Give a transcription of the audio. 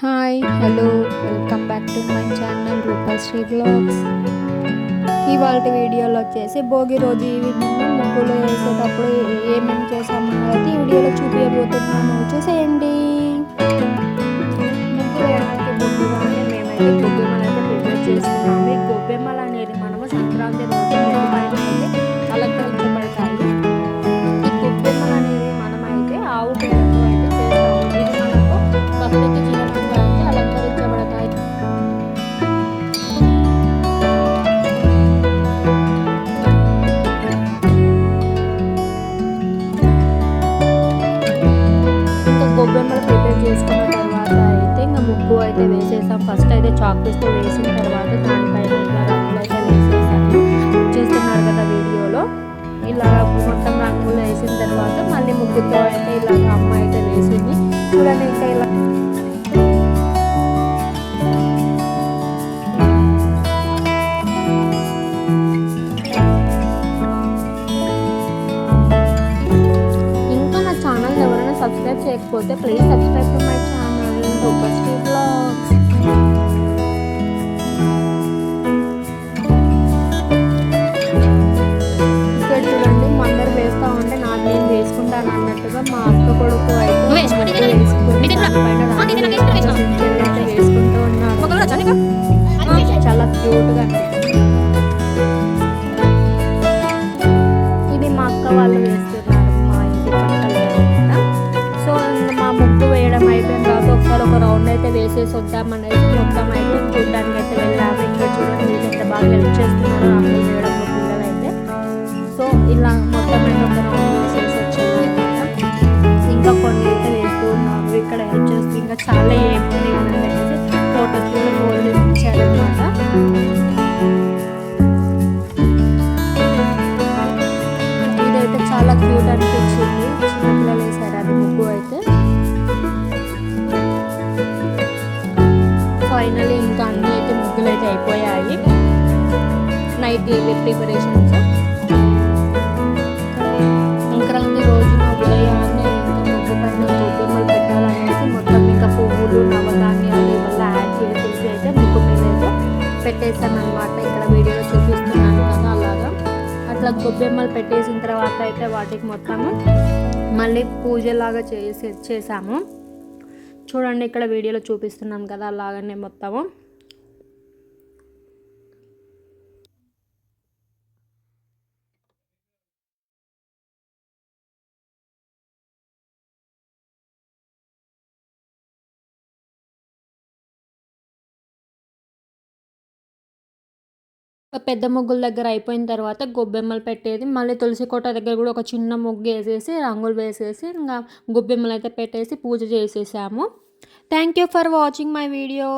Hi hello welcome back to my channel Roopasri blogs. ఇవాళ వీడియోలో వచ్చేసి భోగి రోజు ఈవినింగ్ ముగ్గులు వేసేటప్పుడు ఏమేమి చేసామన్నది అయితే ఈ వీడియోలో చూపించబోతున్నాను, చూసేయండి. ముగ్గు వేయడానికి ముందుగానే మేమైతే గొబ్బెమ్మలు అయితే ప్రిపేర్ చేసుకున్నాము. ఈ గొబ్బెమ్మలు అనేది మనము సంక్రాంతి రోజు అయితే అలంకరించబడతాయి. ఈ గొబ్బెమ్మలు అనేది మనమైతే ఆవు పేడతో అయితే చేస్తాము. ఇది మనకు భక్తికి చిహ్నంగా అయితే అలంకరించబడతాయి. ఇంకా గొబ్బెమ్మలు ప్రిపేర్ చేసుకున్న తర్వాత అయితే ఇంకా ముగ్గు అయితే వేసేసాం. ఫస్ట్ అయితే చాక్ పీస్తో వేసిన తర్వాత దానిపైన ఇలా రంగులు అయితే వేసేసాము. చూస్తున్నారు కదా వీడియోలో. ఇలా మొత్తం రంగులు వేసిన తర్వాత మళ్ళీ ముగ్గుతో అయితే ఇలా అమ్మ అయితే వేసింది. చూడండి ఇంకా ఇలా ఇంకా నా ఛానల్ ఎవరైనా సబ్స్క్రైబ్ చేయకపోతే please subscribe to my channel Roopasri blogs. ఇక్కడ చూడండి అందరు వేస్తూ ఉంటే నాకు నేను వేసుకుంటాను అన్నట్టుగా మా అక్క కొడుకు అయితే వేసుకుని వేసుకుంటూ ఉన్నారు. చాలా క్యూట్గా అనిపిస్తుంది. ఇది మా అక్క వాళ్ళు వేస్తున్నారు, మా ఇంటి పక్కన అనమాట. సో మా ముగ్గు వేయడం అయిపోయిన తర్వాత ఒకసారి ఒక రౌండ్ అయితే వేసేసి వద్దామనేసి మొత్తం అయితే చూడడానికి అయితే వెళ్ళాము. ఇంకా చూడండి వీళ్ళు ఎంత బాగా హెల్ప్ చేస్తున్నారు రంగులు వేయడంలో పిల్లలు అయితే. సో ఇలా మొత్తం అయితే ఒక రౌండ్ వేసేసి వచ్చాము అనమాట. ఇంకా కొన్ని అయితే వేస్తూ ఉన్నాము, ఇక్కడ హెల్ప్ చేస్తూ ఇంకా చాలా ఏముంది అని చెప్పేసి ఫోటోస్ కూడా హోల్డ్ ఇచ్చారనమాట. ఇదైతే చాలా క్యూట్ అనిపించింది, చిన్నపిల్లలు వేసారు అది ముగ్గు అయితే. ఫైనల్లీ ఇంకా అన్నీ అయితే ముగ్గులు అయితే అయిపోయాయి. నైట్ ప్రిపరేషన్స్ సంక్రాంతి రోజున ఉదయాన్నే ఇంకా ముగ్గు పైన గొబ్బెమ్మలు పెట్టాలనేసి మొత్తం ఇంకా పువ్వులు నవధాన్యాలు ఇవన్నీ యాడ్ చేసేసి అయితే ముగ్గు మీద అయితే పెట్టేసాను అనమాట. ఇక్కడ వీడియోలో చూపిస్తున్నాను కదా అలాగా. అట్లా గొబ్బెమ్మలు పెట్టేసిన తర్వాత అయితే వాటికి మొత్తము మళ్ళీ పూజలాగా చేసాము. చూడండి ఇక్కడ వీడియోలో చూపిస్తున్నాను కదా అలాగనే మొత్తము. పెద్ద ముగ్గుల దగ్గర అయిపోయిన తర్వాత గొబ్బెమ్మలు పెట్టేది మళ్ళీ తులసి కోట దగ్గర కూడా ఒక చిన్న ముగ్గు వేసేసి రంగులు వేసేసి ఇంకా గొబ్బెమ్మలు అయితే పెట్టేసి పూజ చేసేసాము. Thank you for watching my video.